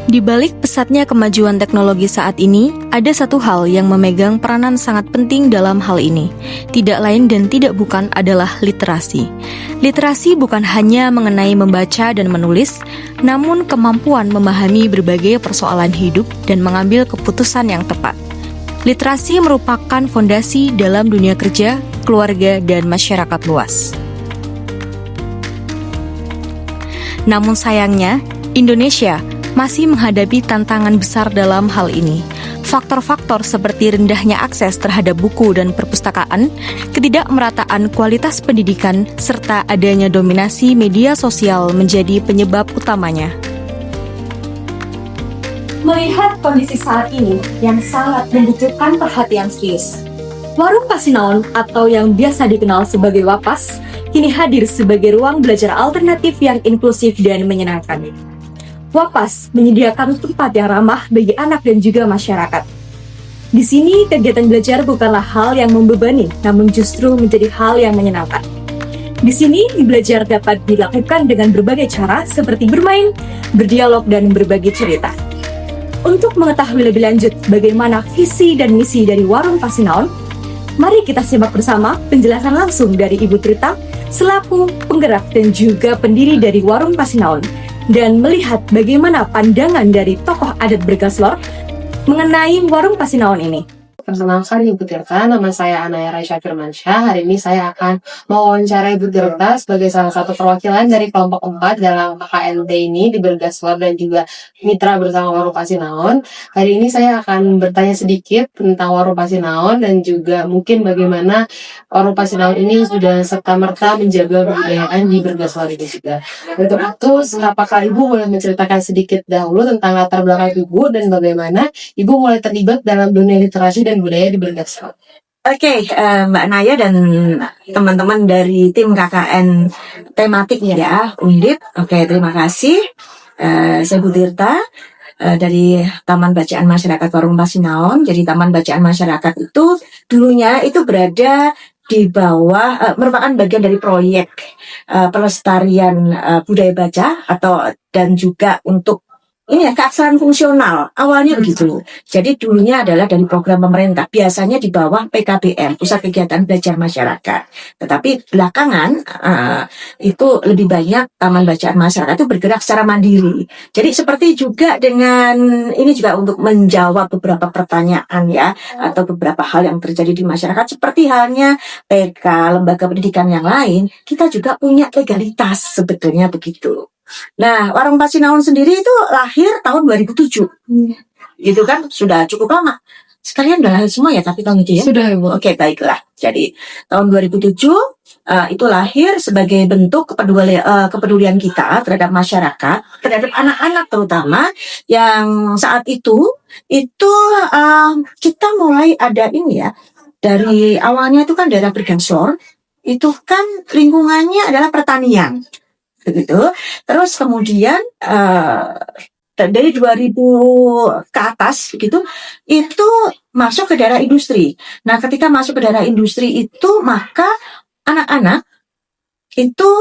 Di balik pesatnya kemajuan teknologi saat ini, ada satu hal yang memegang peranan sangat penting dalam hal ini. Tidak lain dan tidak bukan adalah literasi. Literasi bukan hanya mengenai membaca dan menulis, namun kemampuan memahami berbagai persoalan hidup dan mengambil keputusan yang tepat. Literasi merupakan fondasi dalam dunia kerja, keluarga, dan masyarakat luas. Namun sayangnya, Indonesia masih menghadapi tantangan besar dalam hal ini. Faktor-faktor seperti rendahnya akses terhadap buku dan perpustakaan, ketidakmerataan kualitas pendidikan, serta adanya dominasi media sosial menjadi penyebab utamanya. Melihat kondisi saat ini yang sangat membutuhkan perhatian serius, Warung Pasinaon atau yang biasa dikenal sebagai Wapas, kini hadir sebagai ruang belajar alternatif yang inklusif dan menyenangkan. Wapas menyediakan tempat yang ramah bagi anak dan juga masyarakat. Di sini, kegiatan belajar bukanlah hal yang membebani, namun justru menjadi hal yang menyenangkan. Di sini, belajar dapat dilakukan dengan berbagai cara seperti bermain, berdialog, dan berbagi cerita. Untuk mengetahui lebih lanjut bagaimana visi dan misi dari Warung Pasinaon, mari kita simak bersama penjelasan langsung dari Ibu Trita selaku penggerak dan juga pendiri dari Warung Pasinaon, dan melihat bagaimana pandangan dari tokoh adat Bergaslor mengenai Warung Pasinaon ini. Perkenalkan Ibu Tirta, nama saya Anaya Raisya Firmansyah. Hari ini saya akan mewawancarai Ibu Tirta sebagai salah satu perwakilan dari kelompok 4 dalam KKNT ini di Bergaslor dan juga mitra bersama Warung Pasinaon. Hari ini saya akan bertanya sedikit tentang Warung Pasinaon dan juga mungkin bagaimana Warung Pasinaon ini sudah serta-merta menjaga kebudayaan di Bergaslor ini juga. Untuk itu, apakah Ibu boleh menceritakan sedikit dahulu tentang latar belakang Ibu dan bagaimana Ibu mulai terlibat dalam dunia literasi dan budaya di Bergaslor? Oke, Mbak Naya dan teman-teman dari tim KKN tematik ya, Undip. Oke, terima kasih. Saya Bu Tirta dari Taman Bacaan Masyarakat Warung Pasinaon. Jadi Taman Bacaan Masyarakat itu dulunya itu berada di bawah, merupakan bagian dari proyek pelestarian budaya baca dan juga untuk ini ya, keaksaraan fungsional. Awalnya begitu. Jadi dulunya adalah dari program pemerintah. Biasanya di bawah PKBM, Pusat Kegiatan Belajar Masyarakat. Tetapi belakangan itu lebih banyak Taman Bacaan Masyarakat itu bergerak secara mandiri. Jadi seperti juga dengan ini juga untuk menjawab beberapa pertanyaan ya, atau beberapa hal yang terjadi di masyarakat. Seperti halnya PK, lembaga pendidikan yang lain, kita juga punya legalitas sebetulnya begitu. Nah, Warung Pasinaon sendiri itu lahir tahun 2007. Gitu kan, sudah cukup lama. Sekalian udah lahir semua ya, tapi tahun itu ya? Sudah, Ibu. Oke, baiklah. Jadi, tahun 2007 itu lahir sebagai bentuk kepedulian kita terhadap masyarakat, terhadap anak-anak terutama, yang saat itu kita mulai ada ini ya, dari awalnya itu kan daerah Bergaslor, itu kan lingkungannya adalah pertanian. Begitu. Terus kemudian dari 2000 ke atas begitu, itu masuk ke daerah industri. Nah, ketika masuk ke daerah industri itu, maka anak-anak itu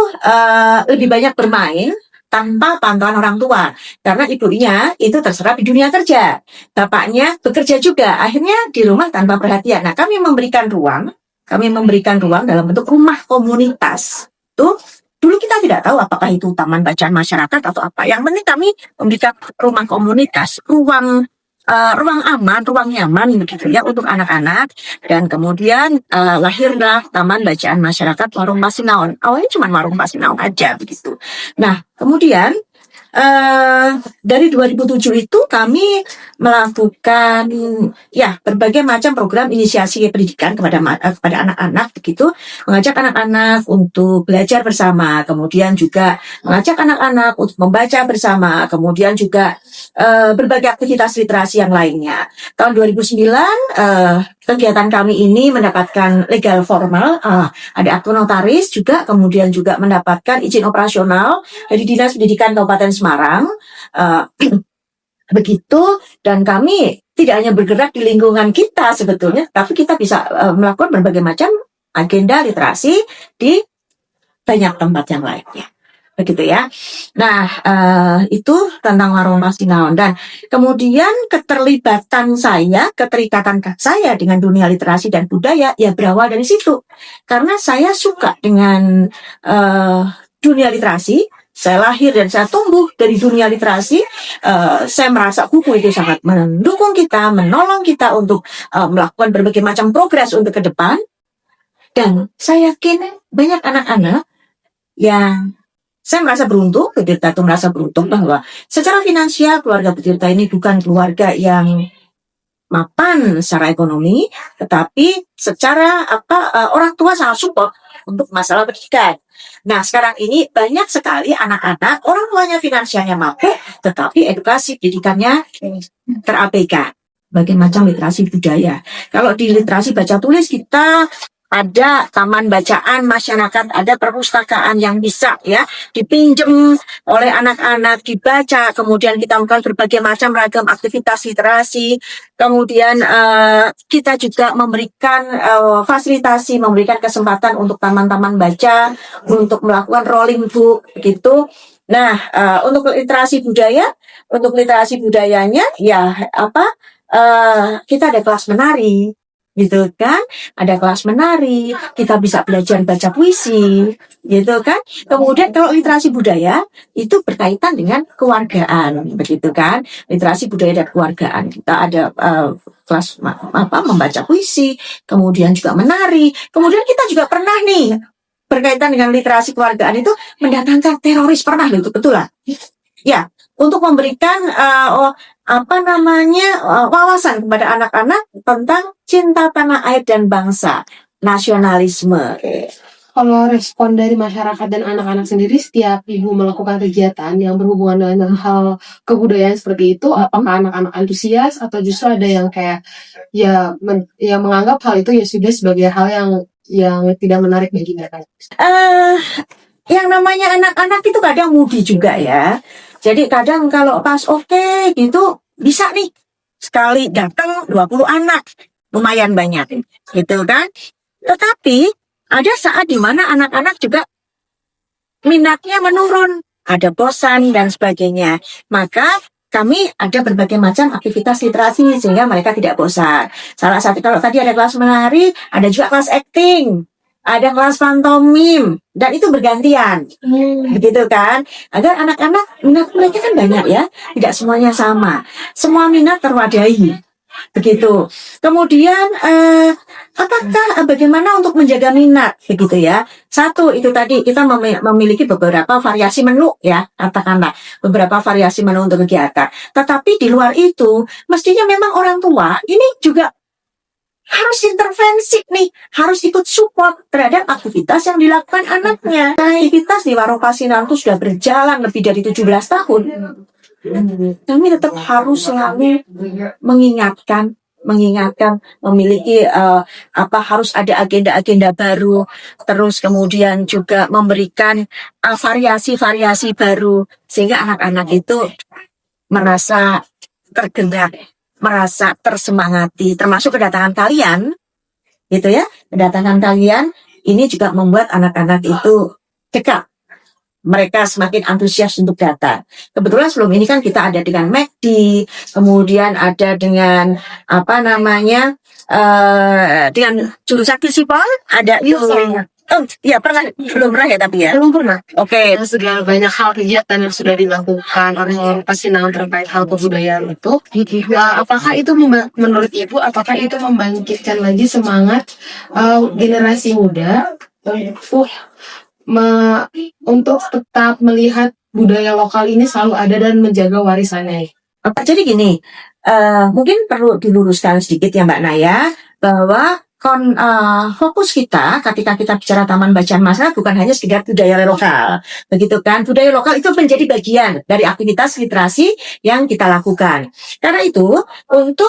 lebih banyak bermain tanpa pantauan orang tua, karena ibunya itu terserap di dunia kerja, bapaknya bekerja juga, akhirnya di rumah tanpa perhatian. Nah, kami memberikan ruang dalam bentuk rumah komunitas. Tuh, dulu kita tidak tahu apakah itu taman bacaan masyarakat atau apa. Yang penting kami memberikan rumah komunitas, ruang aman, ruang nyaman begitu ya untuk anak-anak. Dan kemudian lahirlah Taman Bacaan Masyarakat Warung Pasinaon. Awalnya cuma Warung Pasinaon aja begitu. Nah, kemudian dari 2007 itu kami melakukan ya berbagai macam program inisiasi pendidikan kepada anak-anak begitu, mengajak anak-anak untuk belajar bersama, kemudian juga mengajak anak-anak untuk membaca bersama, kemudian juga berbagai aktivitas literasi yang lainnya. Tahun 2009 kegiatan kami ini mendapatkan legal formal, ada akte notaris juga, kemudian juga mendapatkan izin operasional dari Dinas Pendidikan Kabupaten Semarang. Begitu, dan kami tidak hanya bergerak di lingkungan kita sebetulnya, tapi kita bisa melakukan berbagai macam agenda literasi di banyak tempat yang lainnya. begitu ya. Nah, itu tentang warung Pasinaon. Dan kemudian keterikatan saya dengan dunia literasi dan budaya ya berawal dari situ. Karena saya suka dengan dunia literasi. Saya lahir dan saya tumbuh dari dunia literasi. Saya merasa buku itu sangat mendukung kita, menolong kita untuk melakukan berbagai macam progres untuk ke depan. Dan saya yakin banyak anak-anak yang saya merasa beruntung, Bu Tirta itu merasa beruntung bahwa secara finansial keluarga Bu Tirta ini bukan keluarga yang mapan secara ekonomi, tetapi secara orang tua sangat support untuk masalah pendidikan. Nah, sekarang ini banyak sekali anak-anak orang tuanya finansialnya mampu, tetapi edukasi pendidikannya terabaikan. Berbagai macam literasi budaya. Kalau di literasi baca tulis kita ada taman bacaan masyarakat, ada perpustakaan yang bisa ya dipinjam oleh anak-anak, dibaca, kemudian kita melakukan berbagai macam ragam aktivitas literasi, kemudian kita juga memberikan fasilitasi, memberikan kesempatan untuk taman-taman baca, untuk melakukan rolling book gitu. Nah, untuk literasi budayanya ya kita ada kelas menari gitu kan, ada kelas menari, kita bisa belajar baca puisi gitu kan. Kemudian kalau literasi budaya itu berkaitan dengan kewargaan begitu kan, literasi budaya dan kewargaan. Kita ada kelas membaca puisi, kemudian juga menari, kemudian kita juga pernah nih berkaitan dengan literasi kewargaan itu mendatangkan teroris, pernah loh, itu betul lah ya, untuk memberikan wawasan kepada anak-anak tentang cinta tanah air dan bangsa, nasionalisme. Kalau respon dari masyarakat dan anak-anak sendiri setiap ibu melakukan kegiatan yang berhubungan dengan hal kebudayaan seperti itu, apakah anak-anak antusias atau justru ada yang kayak yang menganggap hal itu ya sudah sebagai hal yang tidak menarik bagi mereka? Yang namanya anak-anak itu kadang moody juga ya. Jadi kadang kalau pas oke gitu bisa nih sekali datang 20 anak, lumayan banyak gitu kan. Tetapi ada saat di mana anak-anak juga minatnya menurun, ada bosan dan sebagainya. Maka kami ada berbagai macam aktivitas literasi sehingga mereka tidak bosan. Salah satu, kalau tadi ada kelas menari, ada juga kelas acting, ada kelas pantomim, dan itu bergantian, begitu kan? Agar anak-anak, minat mereka kan banyak ya, tidak semuanya sama, semua minat terwadahi, begitu. Kemudian, bagaimana untuk menjaga minat, begitu ya? Satu, itu tadi kita memiliki beberapa variasi menu ya, katakanlah beberapa variasi menu untuk kegiatan. Tetapi di luar itu, mestinya memang orang tua ini juga harus intervensi nih, harus ikut support terhadap aktivitas yang dilakukan anaknya. Aktivitas di Warung Pasinaon itu sudah berjalan lebih dari 17 tahun. Kami tetap harus selalu mengingatkan, memiliki harus ada agenda-agenda baru, terus kemudian juga memberikan variasi-variasi baru sehingga anak-anak itu merasa tergerak, merasa tersemangati, termasuk kedatangan kalian, gitu ya. Kedatangan kalian ini juga membuat anak-anak itu dekat. Mereka semakin antusias untuk datang. Kebetulan sebelum ini kan kita ada dengan McD, kemudian ada dengan dengan Jurusakti Sipol, ada iya pernah, belum pernah ya tapi ya? Belum pernah. Oke. Segala banyak hal kegiatan yang sudah dilakukan oleh Warung Pasinaon terkait hal kebudayaan itu, apakah itu menurut Ibu, apakah itu membangkitkan lagi semangat generasi muda untuk tetap melihat budaya lokal ini selalu ada dan menjaga warisannya? Jadi gini, mungkin perlu diluruskan sedikit ya Mbak Naya, bahwa fokus kita ketika kita bicara taman bacaan masyarakat bukan hanya sekedar budaya lokal, begitu kan? Budaya lokal itu menjadi bagian dari aktivitas literasi yang kita lakukan. Karena itu untuk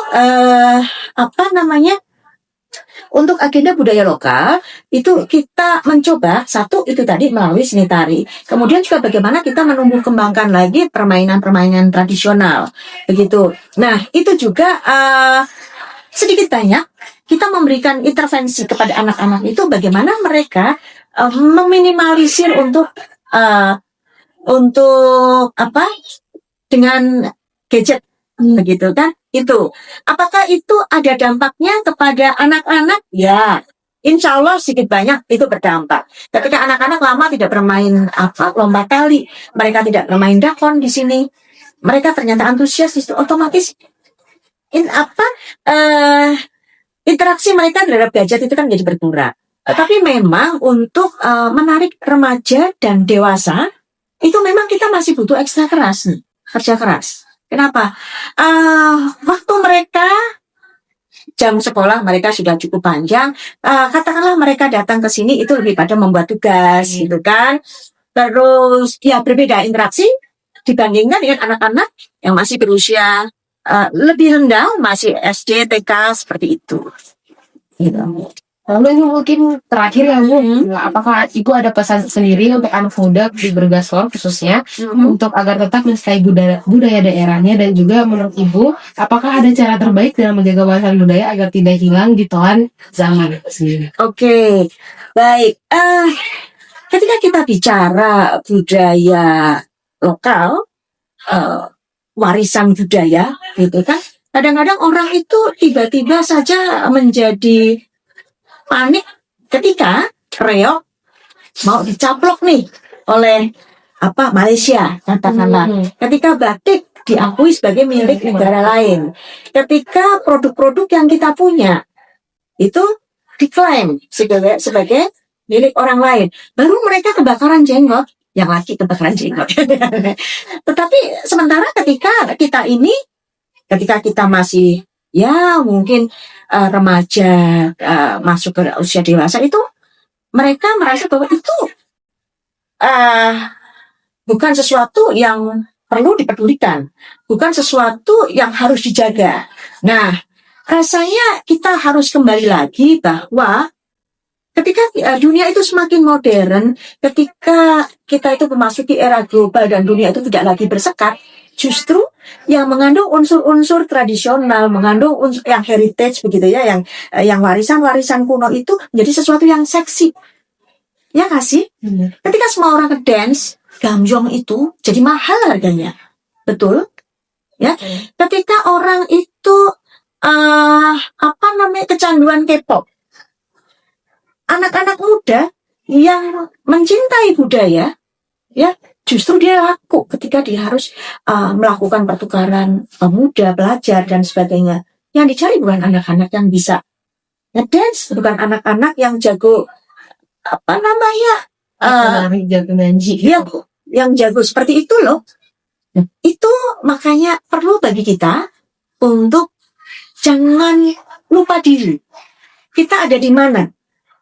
untuk agenda budaya lokal itu kita mencoba satu itu tadi melalui seni tari, kemudian juga bagaimana kita menumbuh kembangkan lagi permainan-permainan tradisional, begitu. Nah itu juga sedikit banyak kita memberikan intervensi kepada anak-anak itu bagaimana mereka meminimalisir untuk untuk apa dengan gadget begitu kan? Itu apakah itu ada dampaknya kepada anak-anak? Ya, insya Allah sedikit banyak itu berdampak. Ketika anak-anak lama tidak bermain lomba tali, mereka tidak bermain dakon di sini, mereka ternyata antusias, itu otomatis interaksi mereka terhadap gadget itu kan jadi berkurang. Tapi memang untuk menarik remaja dan dewasa itu memang kita masih butuh ekstra keras nih, kerja keras. Kenapa? Waktu mereka jam sekolah mereka sudah cukup panjang. Katakanlah mereka datang ke sini itu lebih pada membuat tugas, gitu kan. Terus ya berbeda interaksi dibandingkan dengan anak-anak yang masih berusia lebih rendah, masih SD, TK seperti itu. Gitu. Lalu ini mungkin terakhir ya Bu, apakah Ibu ada pesan sendiri untuk anak muda di Bergaslor khususnya untuk agar tetap melestari budaya daerahnya, dan juga menurut Ibu apakah ada cara terbaik dalam menjaga warisan budaya agar tidak hilang di telan zaman sendiri? Oke, baik. Ketika kita bicara budaya lokal, warisan budaya, gitu kan, kadang-kadang orang itu tiba-tiba saja menjadi panik ketika reog mau dicaplok nih oleh Malaysia, katakanlah. Ketika batik diakui sebagai milik negara lain, ketika produk-produk yang kita punya itu diklaim sebagai milik orang lain, baru mereka kebakaran jenggot, yang laki kebakaran jenggot. Tetapi sementara ketika kita masih ya mungkin remaja masuk ke usia dewasa, itu mereka merasa bahwa itu bukan sesuatu yang perlu dipedulikan, bukan sesuatu yang harus dijaga. Nah, rasanya kita harus kembali lagi bahwa ketika dunia itu semakin modern, ketika kita itu memasuki era global dan dunia itu tidak lagi bersekat, justru yang mengandung unsur-unsur tradisional, mengandung unsur yang heritage begitu ya, yang warisan-warisan kuno itu menjadi sesuatu yang seksi. Ya kasih. Ketika semua orang ke dance, gamjong itu jadi mahal harganya. Betul? Ya. Ketika orang itu kecanduan K-pop. Anak-anak muda yang mencintai budaya, ya, justru dia laku ketika dia harus melakukan pertukaran pemuda, belajar, dan sebagainya. Yang dicari bukan anak-anak yang bisa ngedance, bukan anak-anak yang jago, Jago nanji. yang jago seperti itu loh. Itu makanya perlu bagi kita untuk jangan lupa diri. Kita ada di mana?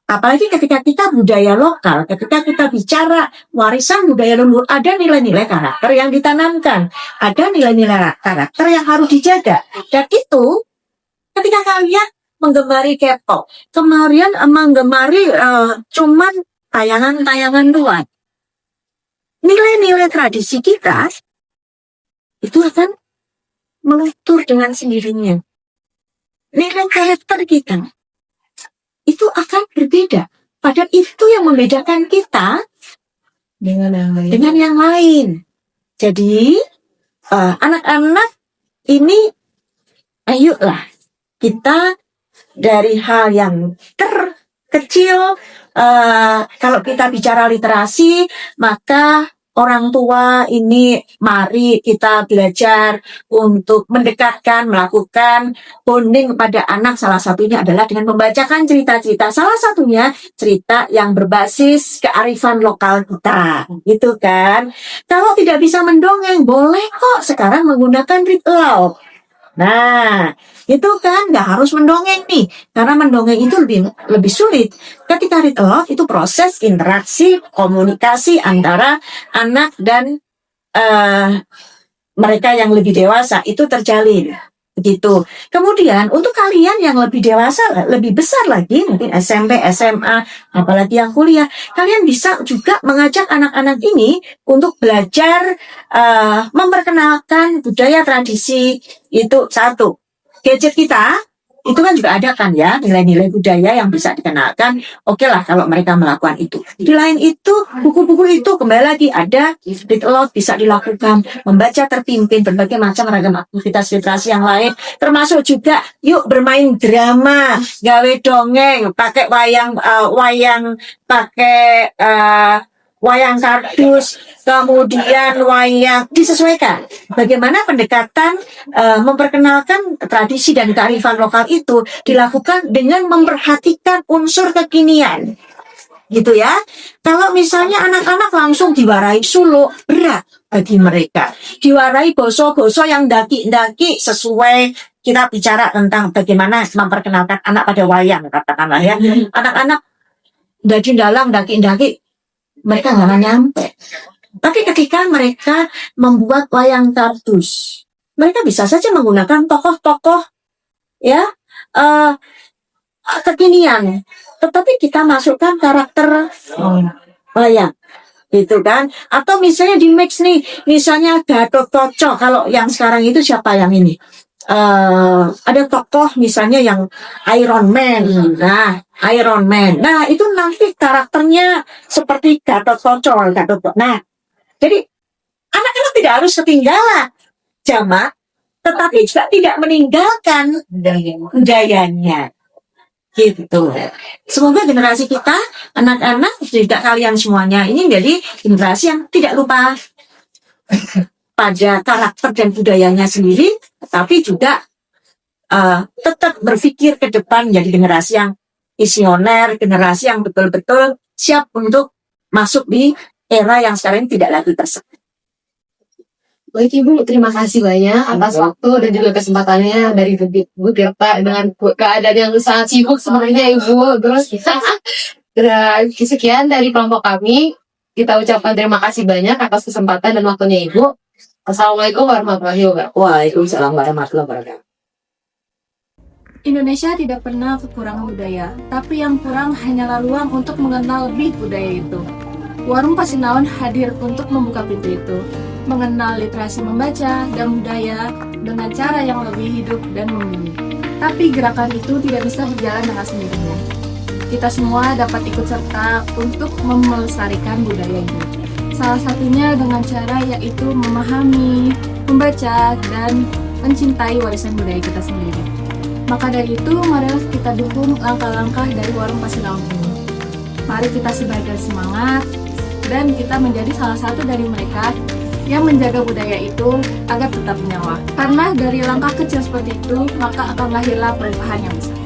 Apalagi ketika kita budaya lokal, ketika kita bicara warisan budaya leluhur, ada nilai-nilai karakter yang ditanamkan, ada nilai-nilai karakter yang harus dijaga. Dan itu ketika kalian menggemari K-pop, kemudian menggemari cuman tayangan-tayangan luar, nilai-nilai tradisi kita itu akan meluntur dengan sendirinya. Nilai karakter kita itu akan berbeda. Padahal itu yang membedakan kita dengan yang lain. Jadi anak-anak ini, ayolah kita dari hal yang terkecil. Kalau kita bicara literasi, maka orang tua ini mari kita belajar untuk mendekatkan, melakukan bonding kepada anak. Salah satunya adalah dengan membacakan cerita-cerita. Salah satunya cerita yang berbasis kearifan lokal kita, gitu kan. Kalau tidak bisa mendongeng, boleh kok sekarang menggunakan read aloud. Nah, itu kan nggak harus mendongeng nih, karena mendongeng itu lebih sulit. Ketika read aloud itu proses interaksi, komunikasi antara anak dan mereka yang lebih dewasa itu terjalin. Begitu. Kemudian untuk kalian yang lebih dewasa, lebih besar lagi, mungkin SMP, SMA, apalagi yang kuliah, kalian bisa juga mengajak anak-anak ini untuk belajar memperkenalkan budaya tradisi. Itu satu. Gadget kita itu kan juga ada kan ya nilai-nilai budaya yang bisa dikenalkan. Oke lah kalau mereka melakukan itu. Di lain itu buku-buku itu kembali lagi ada read aloud bisa dilakukan, membaca terpimpin, berbagai macam ragam aktivitas literasi yang lain, termasuk juga yuk bermain drama, gawe dongeng, pakai wayang pakai wayang kardus, kemudian wayang disesuaikan. Bagaimana pendekatan memperkenalkan tradisi dan kearifan lokal itu dilakukan dengan memperhatikan unsur kekinian. Gitu ya. Kalau misalnya anak-anak langsung diwarai suluk, berat bagi mereka. Diwarai boso-boso yang daki-daki sesuai kita bicara tentang bagaimana memperkenalkan anak pada wayang, katakanlah ya. Anak-anak daki-daki mereka nggak nyampe. Tapi ketika mereka membuat wayang kardus, mereka bisa saja menggunakan tokoh-tokoh ya kekinian. Tetapi kita masukkan karakter wayang, gitu kan? Atau misalnya di mix nih, misalnya Gatotkaca. Kalau yang sekarang itu siapa yang ini? Ada tokoh misalnya yang Iron Man. Iron Man. Nah, itu nanti karakternya seperti Gatotkaca. Nah, jadi anak-anak tidak harus ketinggalan jamak, tetapi juga tidak meninggalkan budayanya. Gitu. Semoga generasi kita, anak-anak, juga kalian semuanya ini menjadi generasi yang tidak lupa pada karakter dan budayanya sendiri, tapi juga tetap berpikir ke depan menjadi generasi yang visioner, generasi yang betul-betul siap untuk masuk di era yang sekarang tidak lagi tersekat. Baik Ibu, terima kasih banyak atas waktu dan juga kesempatannya dari Bu Tirta dengan keadaan yang sangat sibuk sebenarnya Ibu. Terus sekian dari kelompok kami, kita ucapkan terima kasih banyak atas kesempatan dan waktunya Ibu. Assalamualaikum warahmatullahi wabarakatuh. Waalaikumsalam warahmatullahi wabarakatuh. Indonesia tidak pernah kekurangan budaya, tapi yang kurang hanyalah ruang untuk mengenal lebih budaya itu. Warung Pasinaon hadir untuk membuka pintu itu, mengenal literasi membaca dan budaya dengan cara yang lebih hidup dan memilih. Tapi gerakan itu tidak bisa berjalan dengan sendirinya. Kita semua dapat ikut serta untuk melestarikan budaya ini. Salah satunya dengan cara yaitu memahami, membaca, dan mencintai warisan budaya kita sendiri. Maka dari itu, marilah kita dukung langkah-langkah dari Warung Pasinaon ini. Mari kita sebarkan semangat, dan kita menjadi salah satu dari mereka yang menjaga budaya itu agar tetap menyawa. Karena dari langkah kecil seperti itu, maka akan lahirlah perubahan yang besar.